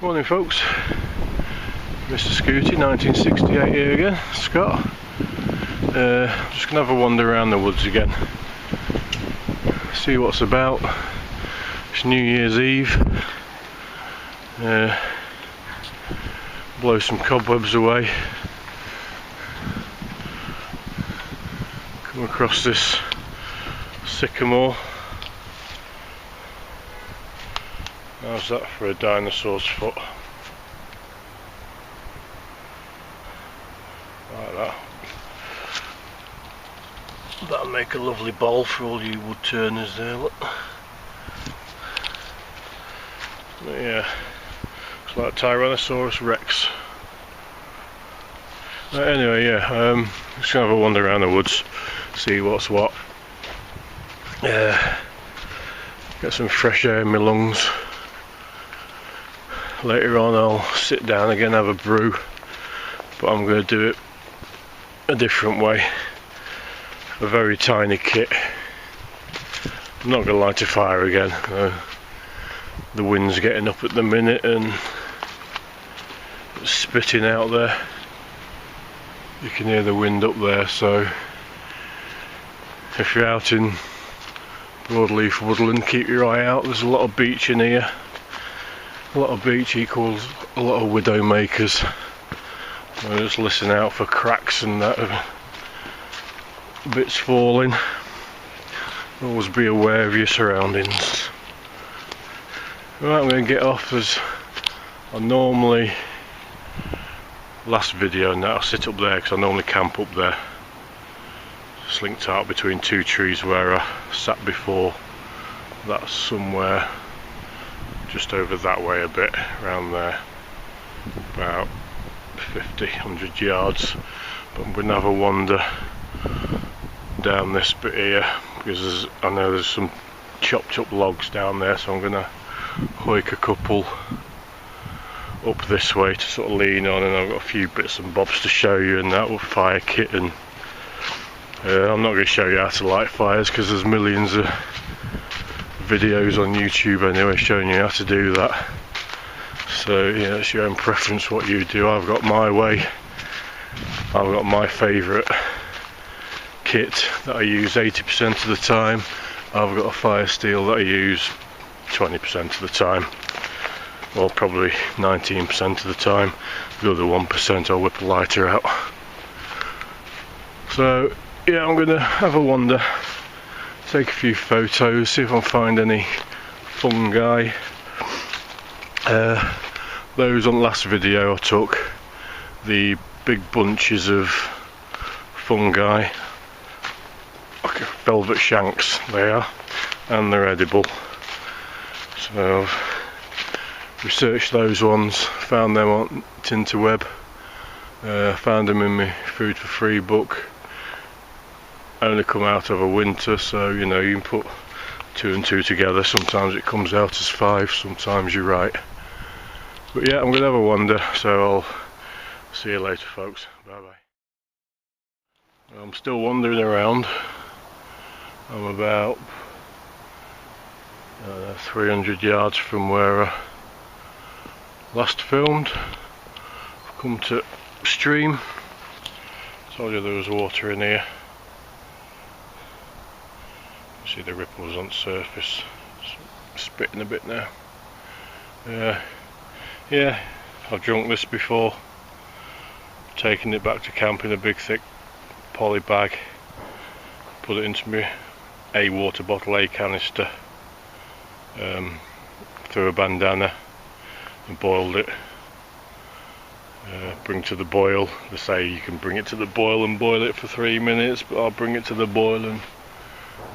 Morning folks, Mr. Scooty 1968 here again, Scott. Just gonna have a wander around the woods again, see what's about. It's New Year's Eve. Blow some cobwebs away. Come across this sycamore. How's that for a dinosaur's foot? Like that. That'll make a lovely bowl for all you wood turners there, look. But yeah, it's like Tyrannosaurus Rex. But anyway, yeah, just gonna have a wander around the woods, see what's what. Get some fresh air in my lungs. Later on I'll sit down again, have a brew, but I'm going to do it a different way. A very tiny kit. I'm not going to light a fire again. The wind's getting up at the minute and it's spitting out there. You can hear the wind up there, so if you're out in broadleaf woodland, keep your eye out. There's a lot of beech in here. A lot of beech equals a lot of widow makers. So just listen out for cracks and that, bits falling. Always be aware of your surroundings. Right, I'm going to get off as I normally, last video and that, I'll sit up there because I normally camp up there. Just linked out between two trees where I sat before. That's somewhere just over that way a bit, around there, about 100 yards. But I'm going to have a wander down this bit here because I know there's some chopped up logs down there, so I'm going to hoik a couple up this way to sort of lean on, and I've got a few bits and bobs to show you and that with fire kit. And I'm not going to show you how to light fires because there's millions of videos on YouTube anyway showing you how to do that. So yeah, it's your own preference what you do. I've got my way. I've got my favourite kit that I use 80% of the time. I've got a fire steel that I use 20% of the time, or probably 19% of the time. The other 1% I'll whip a lighter out. So yeah, I'm going to have a wander, take a few photos, see if I can find any fungi. Those on the last video I took, the big bunches of fungi, like velvet shanks they are, and they're edible. So I've researched those ones, found them on Tinterweb, found them in my Food for Free book. Only come out over winter, so you know, you can put 2 and 2 together. Sometimes it comes out as 5, sometimes you're right. But yeah, I'm going to have a wander, so I'll see you later folks. Bye bye. I'm still wandering around. I'm about 300 yards from where I last filmed. I've come to stream. Told you there was water in here. See the ripples on the surface. It's spitting a bit now. Yeah, I've drunk this before. Taken it back to camp in a big thick poly bag. Put it into my A water bottle, A canister. Threw a bandana and boiled it. Bring to the boil. They say you can bring it to the boil and boil it for 3 minutes, but I'll bring it to the boil and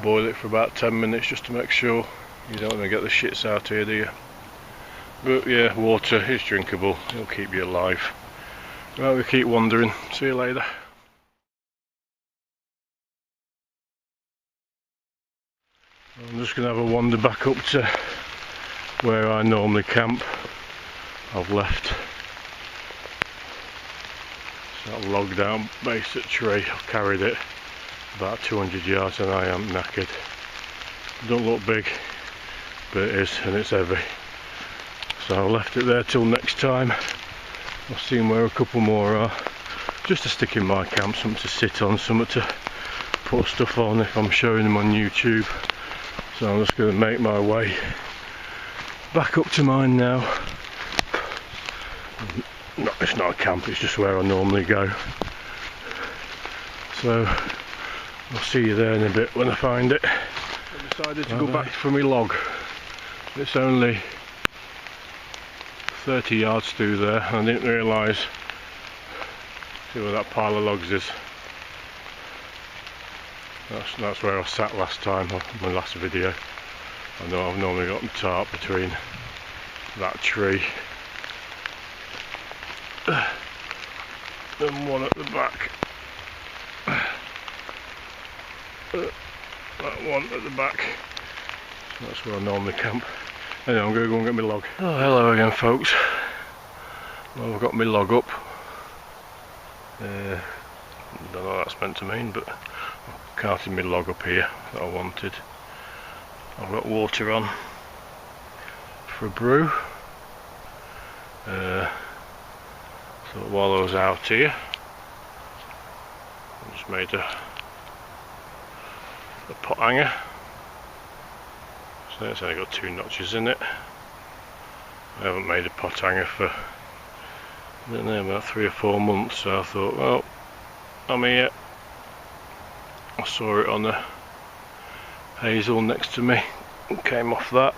boil it for about 10 minutes just to make sure. You don't want to get the shits out here, do you? But yeah, water is drinkable, it'll keep you alive. Right, we keep wandering, see you later. I'm just going to have a wander back up to where I normally camp. I've left that logged down base at tree. I've carried it about 200 yards and I am knackered. Don't look big, but it is, and it's heavy. So I left it there till next time. I've seen where a couple more are, just to stick in my camp, something to sit on, something to put stuff on if I'm showing them on YouTube. So I'm just going to make my way back up to mine now. No, it's not a camp, it's just where I normally go. So I'll see you there in a bit when I find it. I decided to go back for my log. It's only 30 yards through there, and I didn't realise. See where that pile of logs is. That's where I sat last time, my last video. I know I've normally got the tarp between that tree and one at the back. That one at the back. So that's where I normally camp. Anyway, I'm going to go and get my log. Oh, hello again, folks. Well, I've got my log up. Don't know what that's meant to mean, but I've carted my log up here that I wanted. I've got water on for a brew. So while I was out here, I just made a pot hanger. So it's only got 2 notches in it. I haven't made a pot hanger for, I don't know, about 3 or 4 months, so I thought, well, I'm here. I saw it on the hazel next to me and came off that,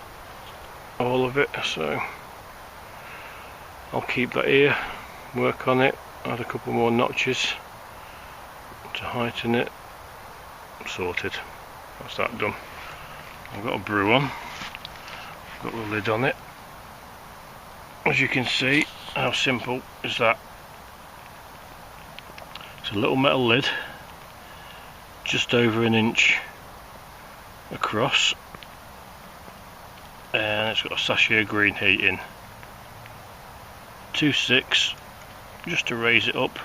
all of it, so I'll keep that here, work on it, add a couple more notches to heighten it. Sorted. That's that done. I've got a brew on, I've got the lid on it. As you can see, how simple is that? It's a little metal lid, just over 1 inch across, and it's got a sachet of green heat in. 2.6 just to raise it up,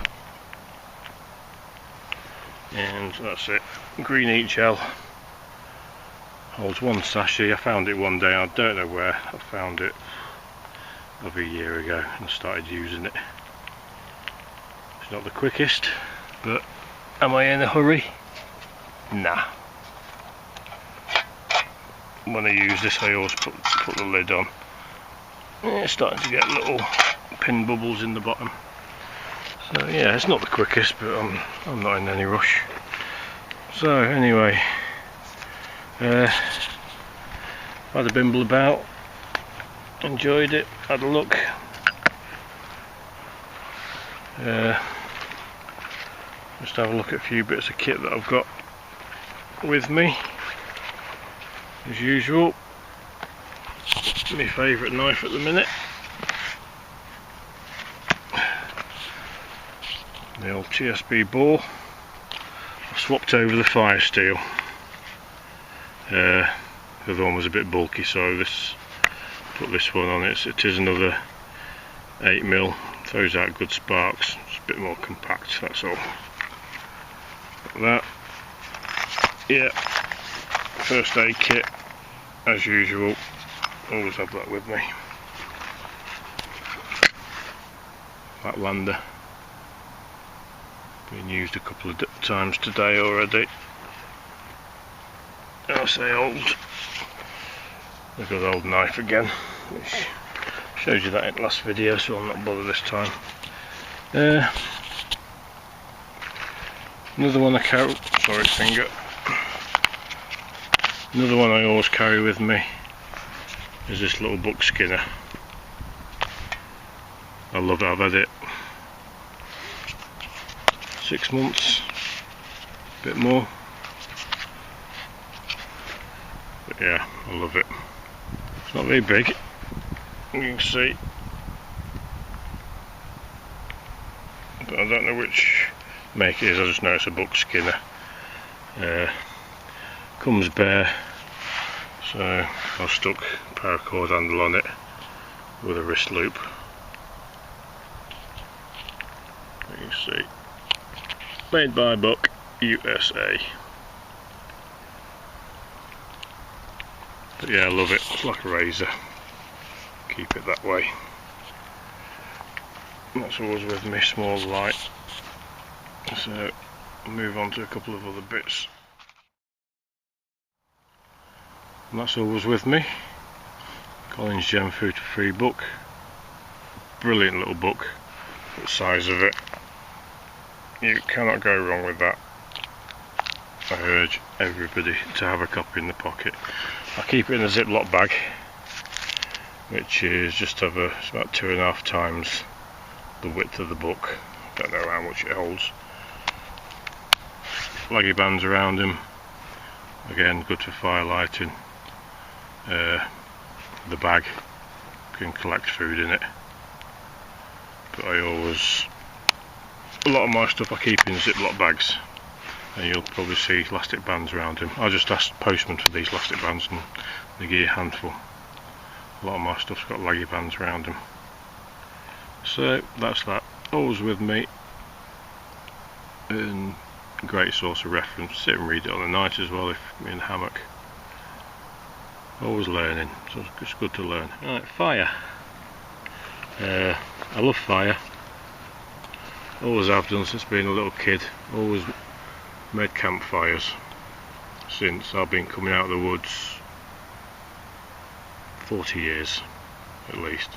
and that's it. Green heat gel holds 1 sachet. I found it one day, I don't know where I found it, over a year ago, and I started using it. It's not the quickest, but am I in a hurry? Nah. When I use this, I always put the lid on. Yeah, it's starting to get little pin bubbles in the bottom. So yeah, it's not the quickest, but I'm not in any rush. So anyway, had a bimble about, enjoyed it, had a look. Just have a look at a few bits of kit that I've got with me, as usual. My favourite knife at the minute, the old TSB bore. I swapped over the fire steel. The other one was a bit bulky, so put this one on it. It is another 8mm, throws out good sparks. It's a bit more compact, that's all. That, yeah, first aid kit, as usual. Always have that with me. That lander, been used a couple of times today already. I'll say old. Look at the old knife again, which shows you that in the last video, so I'll not bother this time. Another one I carry, sorry finger. Another one I always carry with me is this little buck skinner. I love it, I've had it 6 months, a bit more. But yeah, I love it. It's not very big, you can see, but I don't know which make it is, I just know it's a buck skinner. Comes bare, so I've stuck a paracord handle on it with a wrist loop. You can see, made by Buck USA. But yeah, I love it. It's like a razor. keep it that way. And that's always with me, small light. So I'll move on to a couple of other bits. And that's always with me. Collins Gem Food for Free book. Brilliant little book. The size of it. You cannot go wrong with that. I urge everybody to have a copy in the pocket. I keep it in a Ziploc bag, which is just over, it's about 2.5 times the width of the book. Don't know how much it holds. Leggy bands around him. Again, good for fire lighting. The bag can collect food in it. But I always, a lot of my stuff I keep in Ziploc bags. And you'll probably see elastic bands around him. I just asked Postman for these elastic bands and they give you a handful. A lot of my stuff's got leggy bands around them. So that's that. Always with me. And great source of reference. Sit and read it on the night as well if you're in a hammock. Always learning, so it's good to learn. Alright, fire. I love fire. Always have done since being a little kid. Always made campfires since I've been coming out of the woods 40 years at least.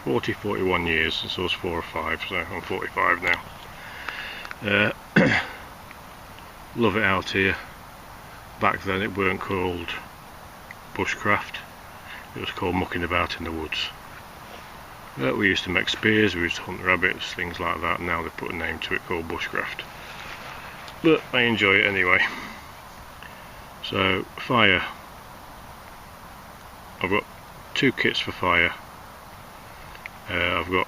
41 years since I was 4 or 5, so I'm 45 now. Love it out here. Back then it weren't called bushcraft, it was called mucking about in the woods. But we used to make spears, we used to hunt rabbits, things like that. Now they've put a name to it called bushcraft. But I enjoy it anyway. So, fire. I've got 2 kits for fire. I've got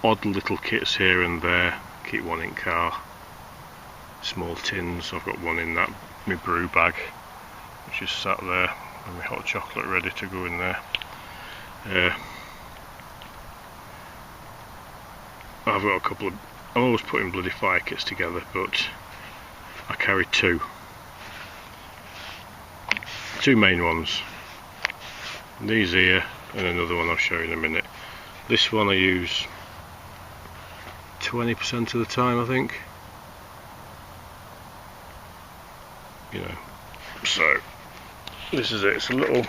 odd little kits here and there. Keep one in car. Small tins. I've got one in that my brew bag, which is sat there, and my hot chocolate ready to go in there. I've got a couple of. I'm always putting bloody fire kits together, but I carry 2 main ones. These here, and another one I'll show you in a minute. This one I use 20% of the time, I think. You know, so this is it. It's a little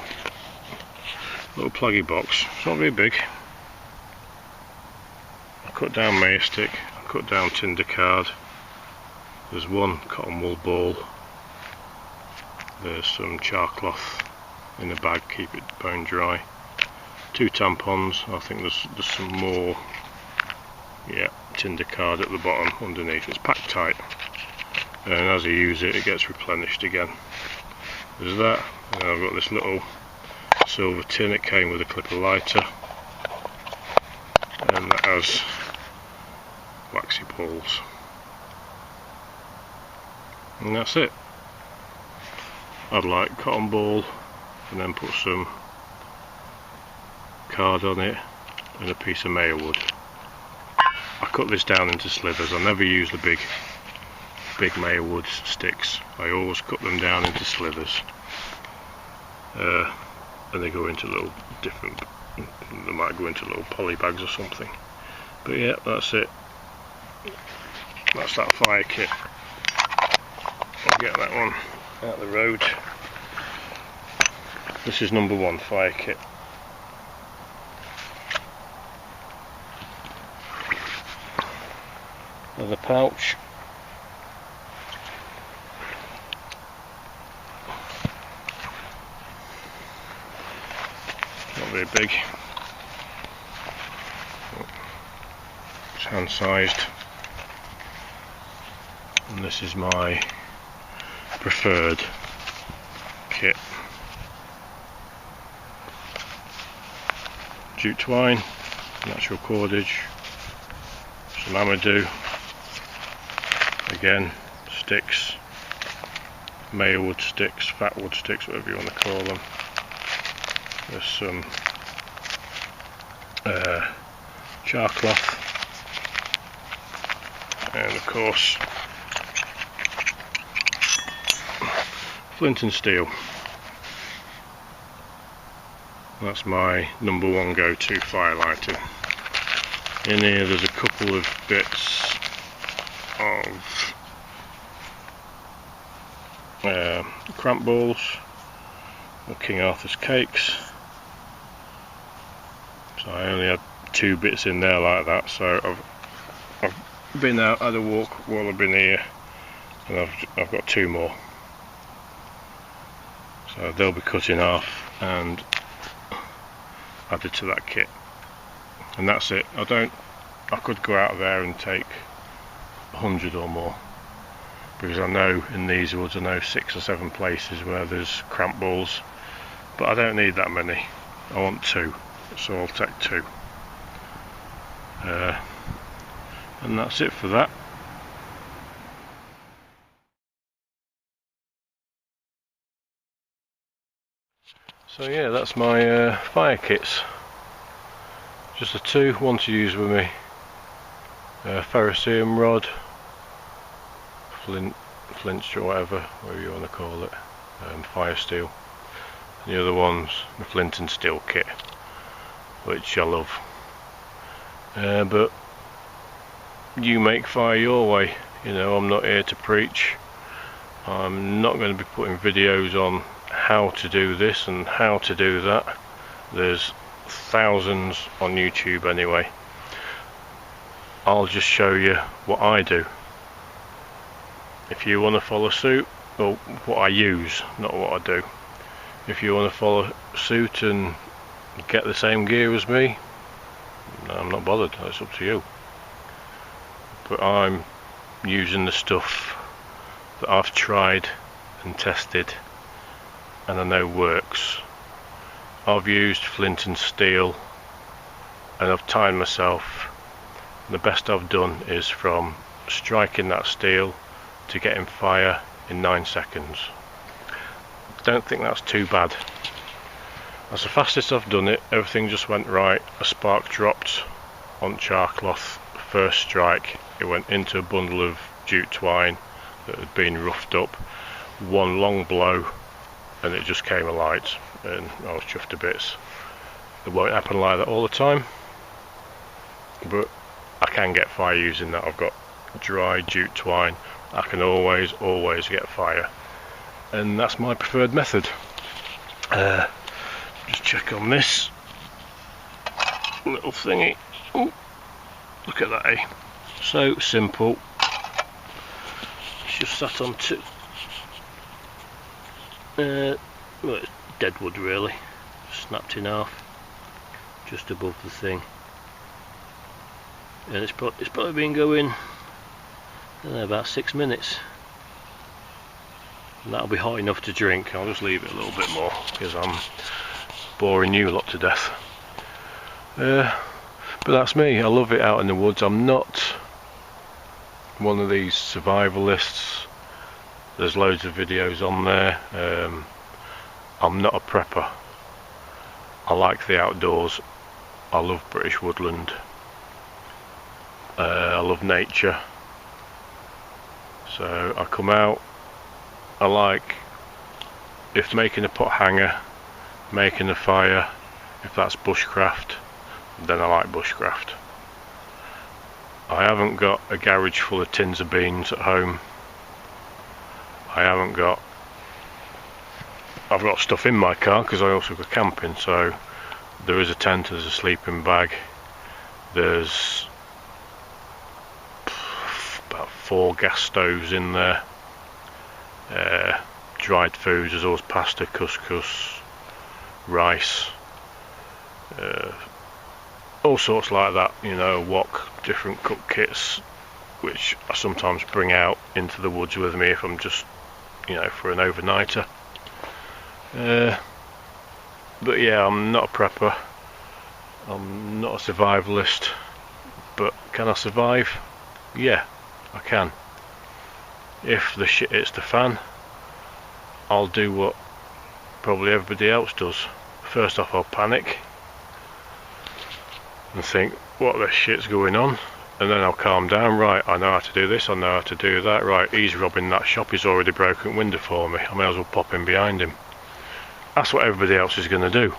pluggy box. It's not very big. I cut down mace stick. I cut down tinder card. There's 1 cotton wool ball. There's some char cloth in the bag, keep it bone dry. 2 tampons. I think there's some more. Yeah, tinder card at the bottom underneath. It's packed tight, and as I use it, it gets replenished again. There's that, and I've got this little silver tin. It came with a clipper lighter, and that has waxy balls. And that's it. I'd like cotton ball and then put some card on it and a piece of mayor wood. I cut this down into slivers. I never use the big mayor wood sticks. I always cut them down into slivers, and they go into little different, they might go into little poly bags or something. But yeah, that's it. That's that fire kit. I'll get that one out the road. This is number 1 fire kit. Leather pouch. Not very big. It's hand sized. And this is my preferred kit. Jute twine, natural cordage, some amadou, again sticks, mayor wood sticks, fat wood sticks, whatever you want to call them. There's some char cloth, and of course flint and steel. That's my number one go-to fire lighting. In here there's a couple of bits of cramp balls or King Arthur's cakes. So I only had 2 bits in there like that, so I've been out, had a walk while I've been here, and I've got 2 more. So they'll be cut in half and added to that kit. And that's it. I could go out there and take 100 or more, because I know in these woods, I know 6 or 7 places where there's cramp balls, but I don't need that many. I want 2, so I'll take 2. And that's it for that. So yeah, that's my fire kits. Just the 2, one to use with me ferrocerium rod, flinch or whatever you want to call it, fire steel. And the other one's the flint and steel kit, which I love. But you make fire your way, you know, I'm not here to preach. I'm not going to be putting videos on how to do this and how to do that. There's thousands on YouTube anyway. I'll just show you what I do. If you want to follow suit, or what I use, not what I do. If you want to follow suit and get the same gear as me, I'm not bothered, that's up to you. But I'm using the stuff that I've tried and tested and I know works. I've used flint and steel and I've timed myself. The best I've done is from striking that steel to getting fire in 9 seconds. Don't think that's too bad. That's the fastest I've done it. Everything just went right. A spark dropped on char cloth. First strike, it went into a bundle of jute twine that had been roughed up. One long blow and it just came alight, and I was chuffed to bits. It won't happen like that all the time, but I can get fire using that. I've got dry jute twine. I can always get fire, and that's my preferred method. Just check on this little thingy. Ooh, look at that, eh? So simple. It's just sat on 2. Well, it's dead wood really, snapped in half just above the thing, and it's probably been going, I don't know, about 6 minutes, and that'll be hot enough to drink. I'll just leave it a little bit more because I'm boring you lot to death. But that's me. I love it out in the woods. I'm not one of these survivalists. There's loads of videos on there. I'm not a prepper. I like the outdoors. I love British woodland. I love nature. So I come out. I like, if making a pot hanger, making a fire, if that's bushcraft, then I like bushcraft. I haven't got a garage full of tins of beans at home. I've got stuff in my car because I also go camping, so there is a tent, there's a sleeping bag, there's about 4 gas stoves in there, dried foods, there's always pasta, couscous, rice, all sorts like that, you know, wok, different cook kits, which I sometimes bring out into the woods with me if I'm just, you know, for an overnighter. But yeah, I'm not a prepper, I'm not a survivalist, but can I survive? Yeah, I can. If the shit hits the fan, I'll do what probably everybody else does. First off, I'll panic and think, what the shit's going on? And then I'll calm down. Right, I know how to do this, I know how to do that. Right, he's robbing that shop, he's already broken window for me, I may as well pop in behind him. That's what everybody else is going to do.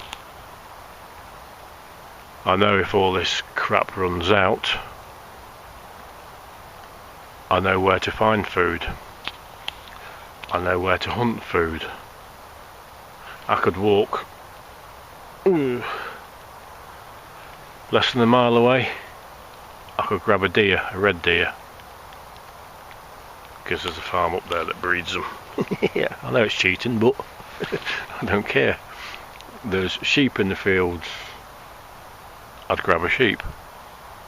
I know if all this crap runs out, I know where to find food. I know where to hunt food. I could walk less than a mile away. I could grab a deer, a red deer, because there's a farm up there that breeds them. Yeah, I know it's cheating, but I don't care. There's sheep in the fields. I'd grab a sheep.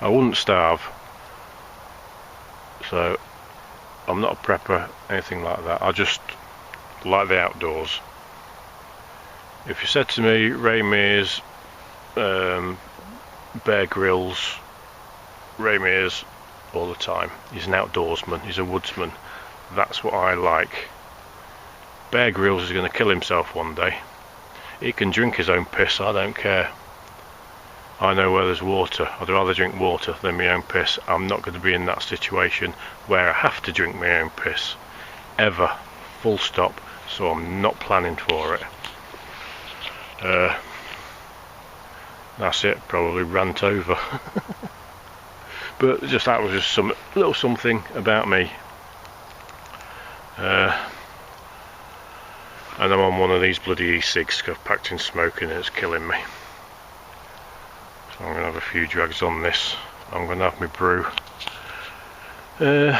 I wouldn't starve. So I'm not a prepper, anything like that. I just like the outdoors. If you said to me, Ray Mears, Bear Grylls, Ray Mears all the time, he's an outdoorsman, he's a woodsman, that's what I like. Bear Grylls is going to kill himself one day. He can drink his own piss, I don't care. I know where there's water. I'd rather drink water than my own piss. I'm not going to be in that situation where I have to drink my own piss. Ever. Full stop. So I'm not planning for it. That's it. Probably rant over. But that was just some little something about me. And I'm on one of these bloody e-cigs. I've packed in smoking and it's killing me. I'm going to have a few drags on this. I'm going to have my brew. I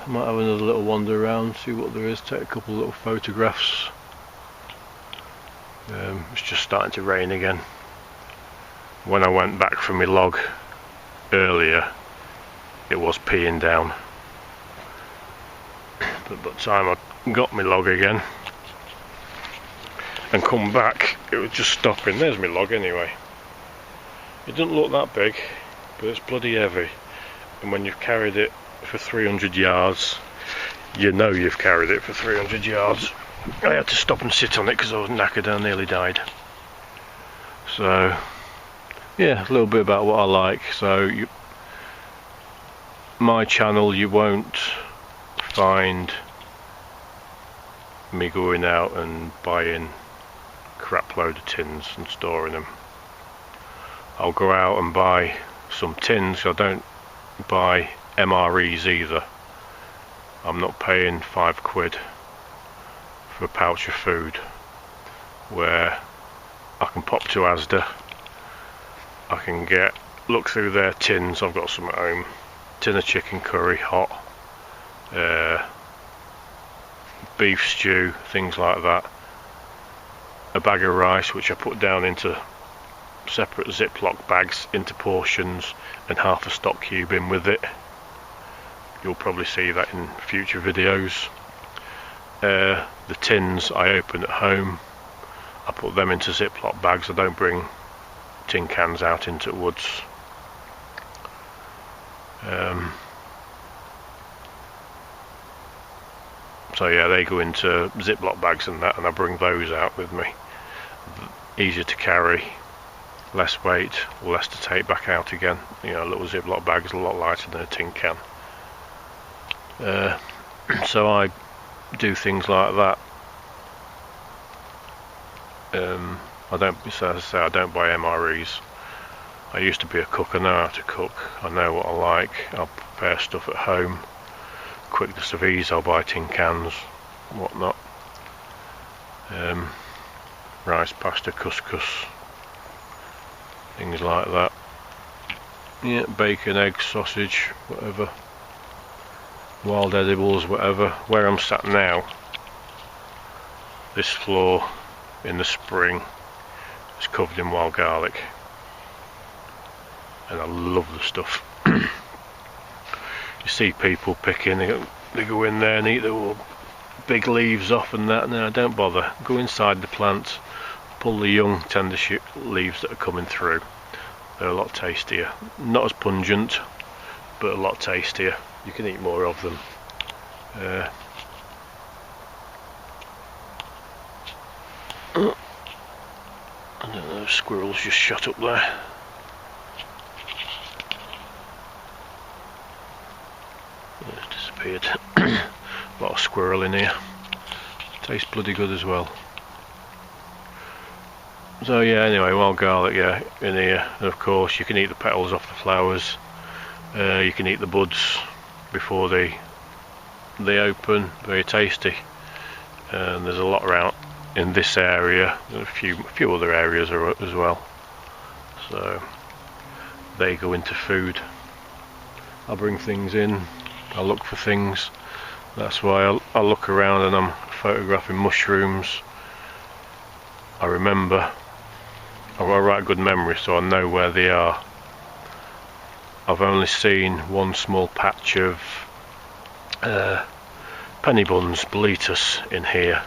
might have another little wander around, see what there is, take a couple of little photographs. It's just starting to rain again. When I went back from my log earlier, it was peeing down. But by the time I got my log again and come back, it was just stopping. There's my log anyway. It doesn't look that big, but it's bloody heavy. And when you've carried it for 300 yards, you know you've carried it for 300 yards. I had to stop and sit on it because I was knackered and I nearly died. So, yeah, a little bit about what I like. So, my channel, you won't find me going out and buying crap load of tins and storing them. I'll go out and buy some tins. I don't buy MREs either. I'm not paying £5 for a pouch of food, where I can pop to Asda, I can look through their tins. I've got some at home. Tin of chicken curry, hot, beef stew, things like that. A bag of rice which I put down into separate Ziploc bags into portions, and half a stock cube in with it. You'll probably see that in future videos. The tins I open at home, I put them into Ziploc bags. I don't bring tin cans out into the woods. So yeah, they go into Ziploc bags and that, and I bring those out with me. Easier to carry, less weight, less to take back out again. You know, a little Ziploc bag is a lot lighter than a tin can. So I do things like that. I don't, as I say, I don't buy MREs. I used to be a cook. I know how to cook. I know what I like. I'll prepare stuff at home. Quickness of ease, I'll buy tin cans, whatnot. Rice, pasta, couscous, things like that. Yeah, bacon, eggs, sausage, whatever. Wild edibles, whatever. Where I'm sat now, this floor in the spring is covered in wild garlic, and I love the stuff. You see people picking, they go in there and eat the little big leaves off and that. No, don't bother. Go inside the plant, pull the young tender leaves that are coming through. They're a lot tastier. Not as pungent, but a lot tastier. You can eat more of them. I don't know, squirrels just shut up there. It's disappeared. A lot of squirrel in here. Tastes bloody good as well. So yeah, anyway, wild garlic, yeah, in here. And of course you can eat the petals off the flowers, you can eat the buds before they open, very tasty. And there's a lot around in this area, a few other areas as well, so they go into food. I'll bring things in, I'll look for things, that's why I look around and I'm photographing mushrooms. I remember, I've got a right good memory, so I know where they are. I've only seen one small patch of penny buns, boletus, in here,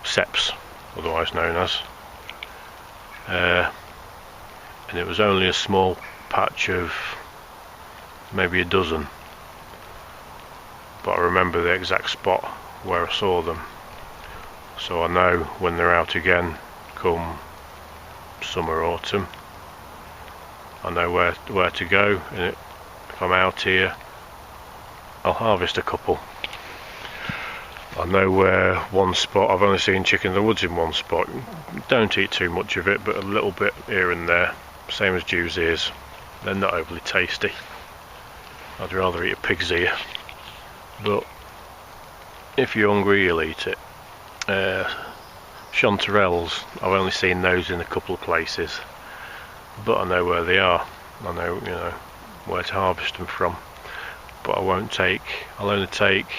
seps otherwise known as, and it was only a small patch of maybe a dozen, but I remember the exact spot where I saw them, so I know when they're out again come summer, autumn. I know where to go, and if I'm out here I'll harvest a couple. I know where one spot, I've only seen chicken in the woods in one spot. Don't eat too much of it, but a little bit here and there, same as Jew's ears. They're not overly tasty. I'd rather eat a pig's ear, but if you're hungry you'll eat it. Chanterelles, I've only seen those in a couple of places, but I know where they are. I know, you know, where to harvest them from, but I'll only take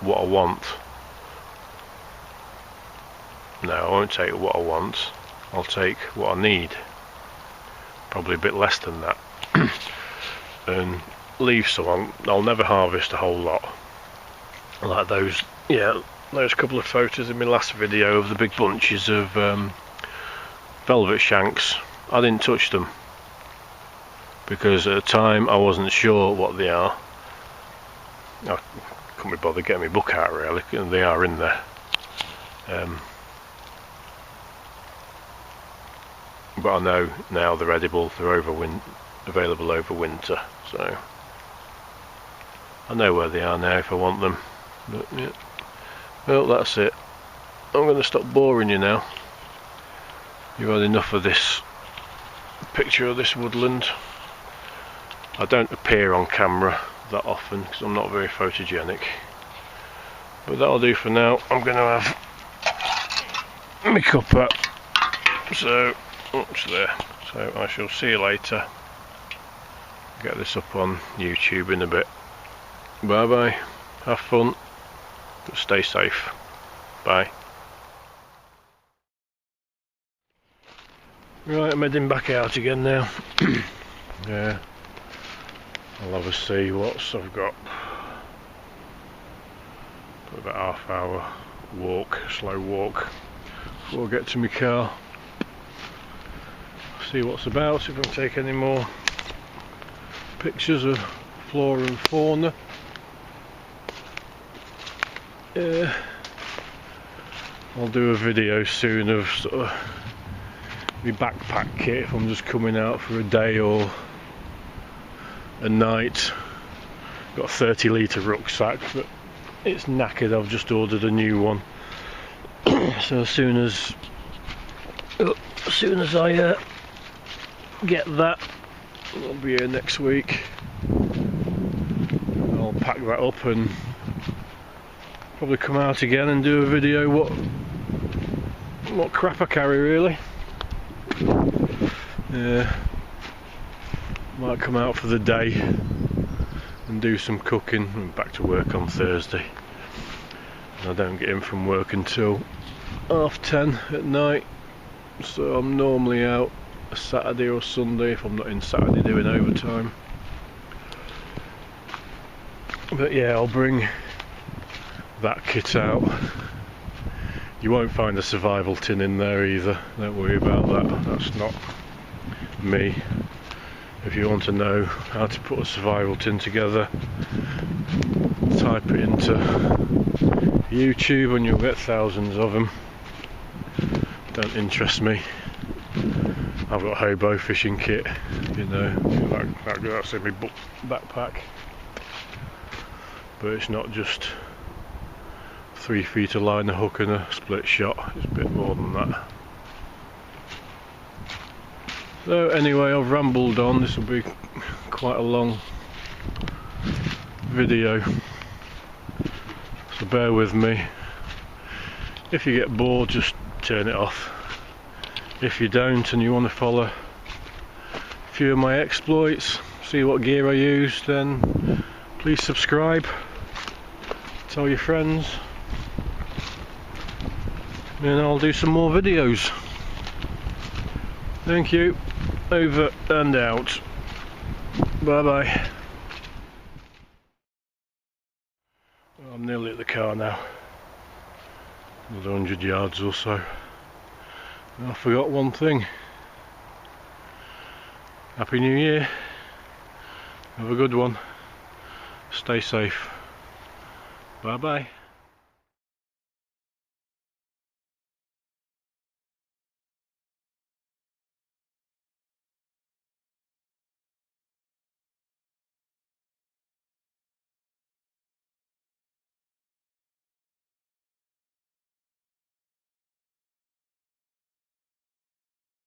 what I want. No, I won't take what I want, I'll take what I need, probably a bit less than that, and leave some. I'll never harvest a whole lot, like those, yeah, those couple of photos in my last video of the big bunches of velvet shanks. I didn't touch them, because at the time I wasn't sure what they are. I couldn't be bothered getting my book out really, and they are in there. But I know now they're edible, they're available over winter, so I know where they are now if I want them. But yeah, well, that's it. I'm going to stop boring you now. You've had enough of this picture of this woodland. I don't appear on camera that often because I'm not very photogenic, but that'll do for now. I'm going to have my cuppa, so oops, there. So I shall see you later. Get this up on YouTube in a bit. Bye bye, have fun, but stay safe. Bye. Right, I'm heading back out again now. Yeah, I'll have a see what I've got. About half hour walk, slow walk, before I get to my car. See what's about, see if I can take any more pictures of flora and fauna. Yeah, I'll do a video soon of sort of my backpack kit if I'm just coming out for a day or a night. Got a 30-litre rucksack, but it's knackered. I've just ordered a new one. So as soon as I get that, I'll be here next week. I'll pack that up and probably come out again and do a video what crap I carry really. Yeah, might come out for the day and do some cooking. I'm back to work on Thursday, and I don't get in from work until 10:30 at night, so I'm normally out a Saturday or Sunday if I'm not in Saturday doing overtime. But yeah, I'll bring that kit out. You won't find a survival tin in there either, don't worry about that, that's not me. If you want to know how to put a survival tin together, type it into YouTube and you'll get thousands of them. Don't interest me. I've got a hobo fishing kit, you know, that's in my backpack, but it's not just 3 feet of line, a hook and a split shot, it's a bit more than that. So anyway, I've rambled on. This will be quite a long video, so bear with me. If you get bored, just turn it off. If you don't and you want to follow a few of my exploits, see what gear I use, then please subscribe, tell your friends, and I'll do some more videos. Thank you, over and out. Bye bye. I'm nearly at the car now, another 100 yards or so. And I forgot one thing. Happy New Year, have a good one, stay safe, bye bye.